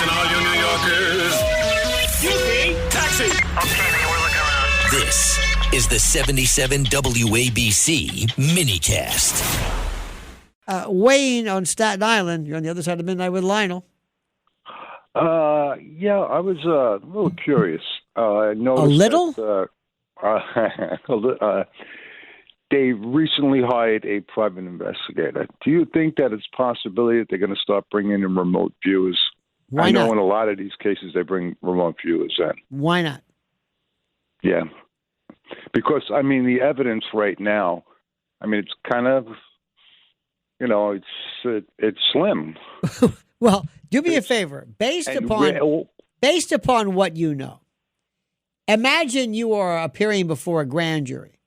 Attention, all you New Yorkers. Excuse me. Taxi. Okay, man, we're looking around. This is the 77 WABC minicast. Wayne on Staten Island. You're on the other side of midnight with Lionel. Yeah, I was a little curious. I noticed A little? They recently hired a private investigator. Do you think that it's a possibility that they're going to start bringing in remote viewers? Why I know not? in a lot of these cases they bring remote viewers in. Why not? Yeah. Because, I mean, the evidence right now, I mean, it's kind of, you know, it's slim. Well, do me a favor. Based upon what you know, imagine you are appearing before a grand jury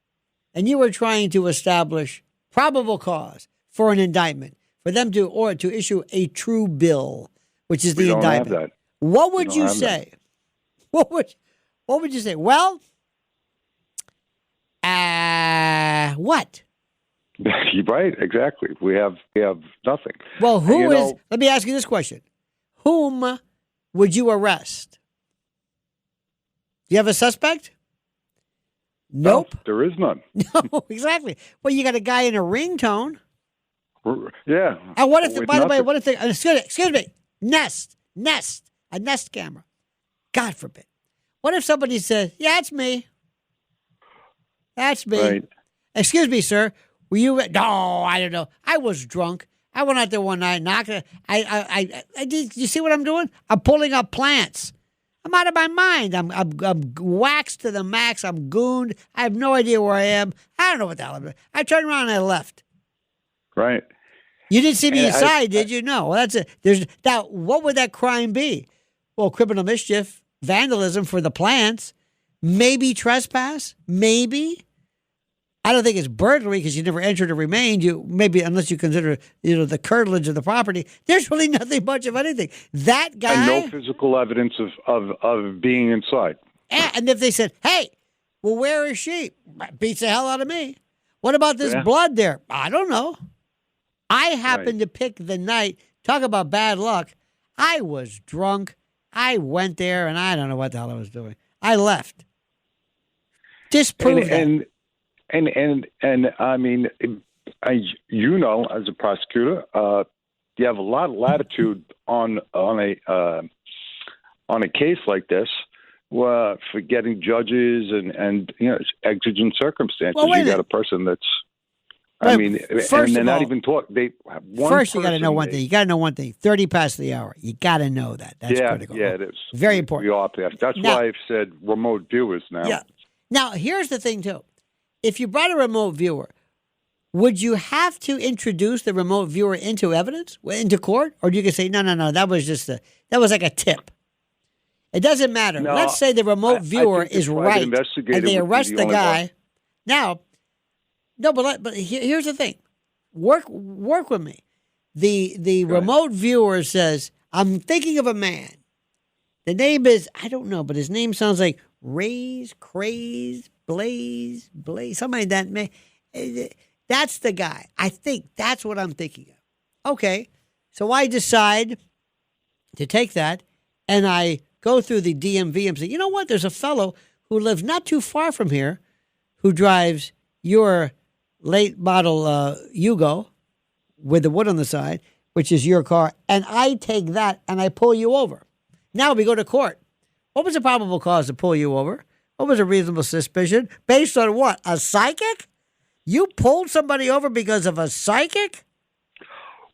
and you are trying to establish probable cause for an indictment, for them to issue a true bill, which is the indictment. Have that. What would you say? What would you say? Well, what? You're right, exactly. We have nothing. Well, let me ask you this question. Whom would you arrest? Do you have a suspect? Nope. No, there is none. No, exactly. Well, you got a guy in a ringtone. Yeah. And what if, With by the way, nothing. what if they, excuse me, a Nest camera. God forbid. What if somebody says, yeah, it's me. That's me. Right. Excuse me, sir. Were you? No, I don't know. I was drunk. I went out there one night, knocked it. Did you see what I'm doing? I'm pulling up plants. I'm out of my mind. I'm waxed to the max. I'm gooned. I have no idea where I am. I don't know what the hell I'm doing. I turned around and I left. Right. You didn't see me And inside, did you? No. Well, that's it. Now, what would that crime be? Well, criminal mischief, vandalism for the plants, maybe trespass, maybe. I don't think it's burglary because you never entered or remained. Maybe unless you consider the curtilage of the property. There's really nothing much of anything. That guy And no physical evidence of being inside. And if they said, "Hey, well, where is she?" Beats the hell out of me. What about this blood there? I don't know. I happened to pick the night. Talk about bad luck. I was drunk. I went there, and I don't know what the hell I was doing. I left. Disprove that. And I mean, as a prosecutor, you have a lot of latitude on a case like this for getting judges and exigent circumstances. Well, you got a person that's. I mean, and they're not even talking. First, you got to know one thing. You got to know one thing. 30 past the hour. You got to know that. That's critical. Yeah, it is. Very important. We are past. That's why I've said remote viewers now. Yeah. Now, here's the thing, too. If you brought a remote viewer, would you have to introduce the remote viewer into evidence, into court? Or do you can say, no, that was just that was like a tip. It doesn't matter. No, let's say the remote viewer is right, and they arrest the guy. Now, no, but here's the thing. Work with me. The remote viewer says, I'm thinking of a man. The name is, I don't know, but his name sounds like Craze, Blaze, something like that. That's the guy. I think that's what I'm thinking of. Okay, so I decide to take that, and I go through the DMV and say, you know what? There's a fellow who lives not too far from here who drives your late model Yugo with the wood on the side, which is your car, and I take that and I pull you over. Now we go to court. What was the probable cause to pull you over? What was a reasonable suspicion? Based on what? A psychic? You pulled somebody over because of a psychic?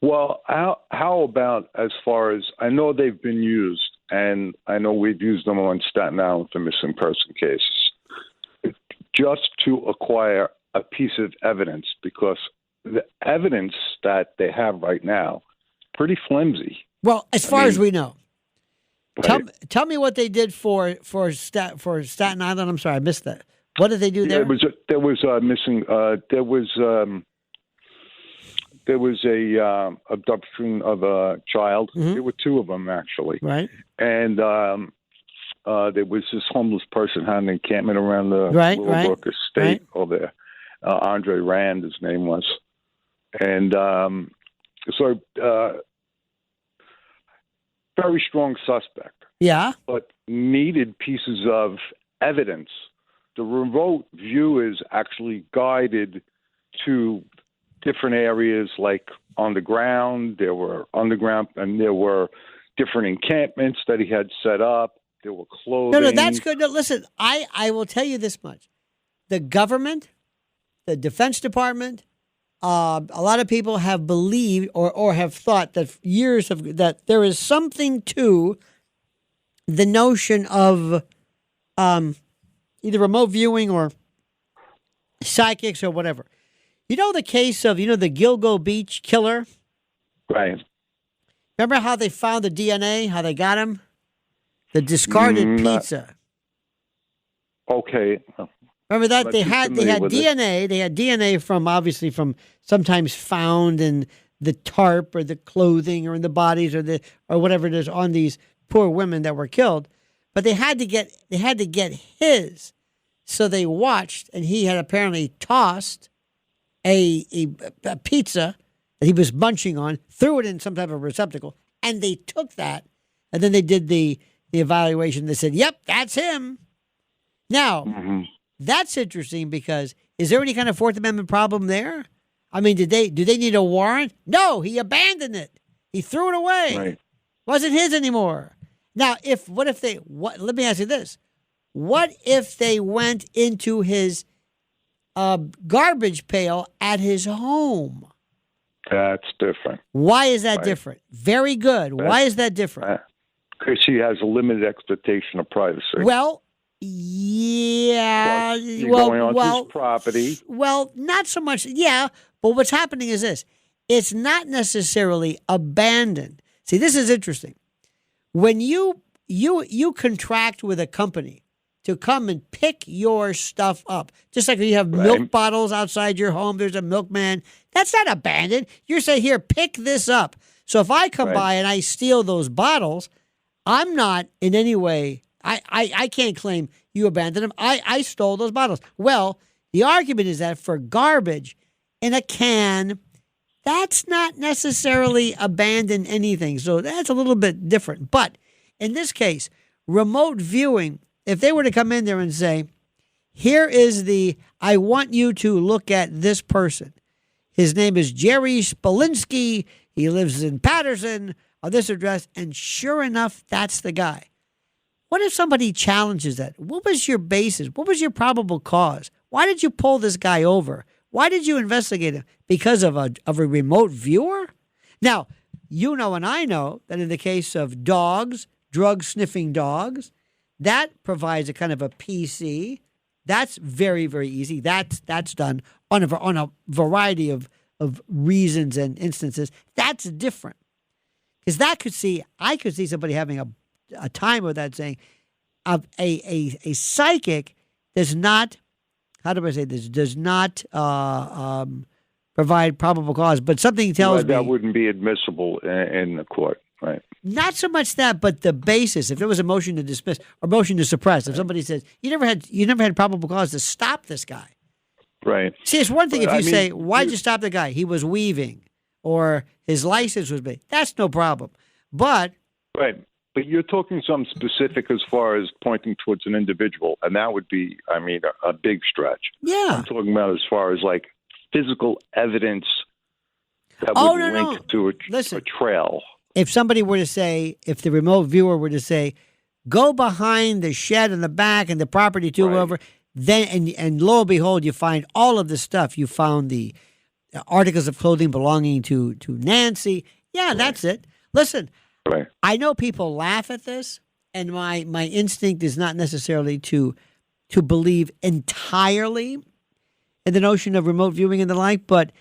Well, how about as far as I know they've been used, and I know we've used them on Staten Island for missing person cases, just to acquire a piece of evidence, because the evidence that they have right now pretty flimsy. Well, as far as we know. Right. Tell me what they did for Staten Island. I'm sorry, I missed that. What did they do there? There was a abduction of a child. Mm-hmm. There were two of them actually. Right. And there was this homeless person had an encampment around the Willowbrook estate over there. Andre Rand, his name was, and very strong suspect. Yeah. But needed pieces of evidence. The remote view is actually guided to different areas, like on the ground. There were underground, and there were different encampments that he had set up. There were clothing. No, that's good. No, listen, I will tell you this much. The government, the Defense Department, a lot of people have believed or have thought that that there is something to the notion of either remote viewing or psychics or whatever. You know the case of, the Gilgo Beach killer? Right. Remember how they found the DNA, how they got him? The discarded pizza. Okay. Remember that? They had DNA. It. They had DNA from sometimes found in the tarp or the clothing or in the bodies or whatever it is on these poor women that were killed. But they had to get his. So they watched, and he had apparently tossed a pizza that he was munching on, threw it in some type of receptacle, and they took that, and then they did the evaluation. They said, "Yep, that's him." Now, that's interesting because is there any kind of Fourth Amendment problem there? I mean, do they need a warrant? No, he abandoned it. He threw it away. Right. Wasn't his anymore. Now, let me ask you this. What if they went into his garbage pail at his home? That's different. Why is that different? Very good. Why is that different? Because he has a limited expectation of privacy. Well, yeah. You're going onto his property. Well, not so much. Yeah, but what's happening is this. It's not necessarily abandoned. See, this is interesting. When you contract with a company to come and pick your stuff up, just like when you have milk bottles outside your home, there's a milkman. That's not abandoned. You're saying, here, pick this up. So if I come by and I steal those bottles, I'm not in any way, I can't claim you abandoned them. I stole those bottles. Well, the argument is that for garbage in a can, that's not necessarily abandon anything. So that's a little bit different. But in this case, remote viewing, if they were to come in there and say, here is I want you to look at this person. His name is Jerry Spolinski. He lives in Patterson on this address. And sure enough, that's the guy. What if somebody challenges that? What was your basis? What was your probable cause? Why did you pull this guy over? Why did you investigate him? Because of a remote viewer? Now, you know and I know that in the case of dogs, drug-sniffing dogs, that provides a kind of a PC. That's very, very easy. That's done on a variety of reasons and instances. That's different. Because I could see somebody having a time with that, saying a psychic does not, how do I say this, does not provide probable cause, but something tells me that wouldn't be admissible in the court, right? Not so much that, but the basis. If there was a motion to dismiss or motion to suppress, if somebody says you never had probable cause to stop this guy, right? See, it's one thing if you say, "Why'd you stop the guy? He was weaving," or his license was big. That's no problem. But But you're talking something specific as far as pointing towards an individual, and that would be, a big stretch. Yeah. I'm talking about as far as like physical evidence that would link to a trail. If somebody were to say, if the remote viewer were to say, go behind the shed in the back and the property too over, then and lo and behold, you find all of this stuff. You found the articles of clothing belonging to Nancy. Yeah, that's it. Listen. Right. I know people laugh at this, and my instinct is not necessarily to believe entirely in the notion of remote viewing and the like, but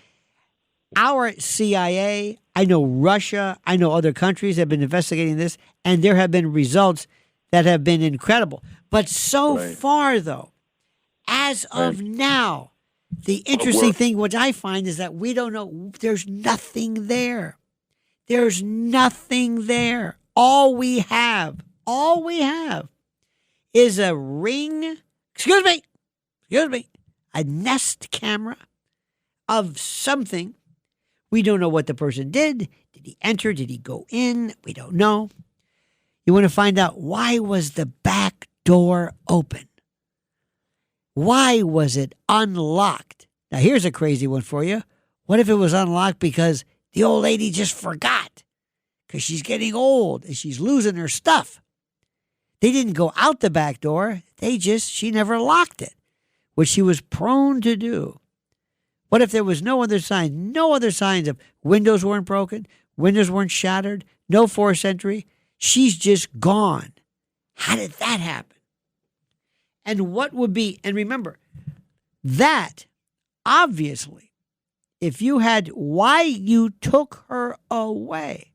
our CIA, I know Russia, I know other countries have been investigating this, and there have been results that have been incredible. But so far, though, as of now, the interesting thing, which I find, is that we don't know. There's nothing there. There's nothing there. All we have is a ring, a Nest camera of something. We don't know what the person did. Did he enter? Did he go in? We don't know. You want to find out, why was the back door open? Why was it unlocked? Now, here's a crazy one for you. What if it was unlocked because the old lady just forgot? Because she's getting old and she's losing her stuff. They didn't go out the back door. She never locked it, which she was prone to do. What if there was no other signs of windows weren't broken, windows weren't shattered, no forced entry? She's just gone. How did that happen? And remember, that obviously, if you had why you took her away,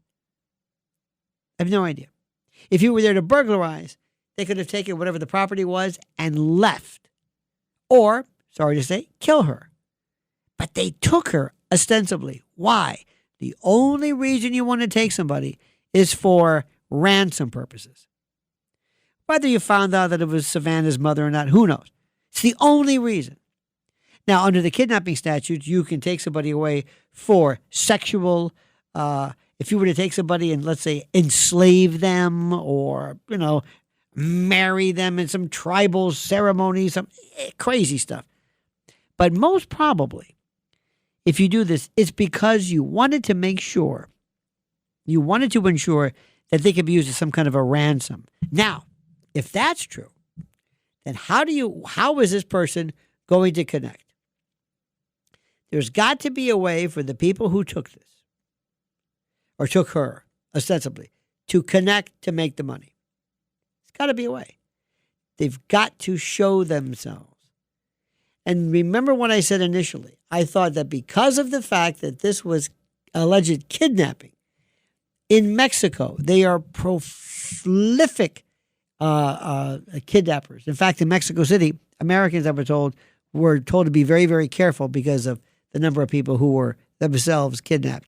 I have no idea. If you were there to burglarize, they could have taken whatever the property was and left. Or, sorry to say, kill her. But they took her ostensibly. Why? The only reason you want to take somebody is for ransom purposes. Whether you found out that it was Savannah's mother or not, who knows? It's the only reason. Now, under the kidnapping statutes, you can take somebody away for sexual, if you were to take somebody and, let's say, enslave them or, marry them in some tribal ceremony, some crazy stuff. But most probably, if you do this, it's because you wanted to ensure that they could be used as some kind of a ransom. Now, if that's true, then how is this person going to connect? There's got to be a way for the people who took this, or took her, ostensibly, to connect to make the money. It's got to be a way. They've got to show themselves. And remember what I said initially. I thought that because of the fact that this was alleged kidnapping, in Mexico, they are prolific kidnappers. In fact, in Mexico City, Americans, were told to be very, very careful because of the number of people who were themselves kidnapped.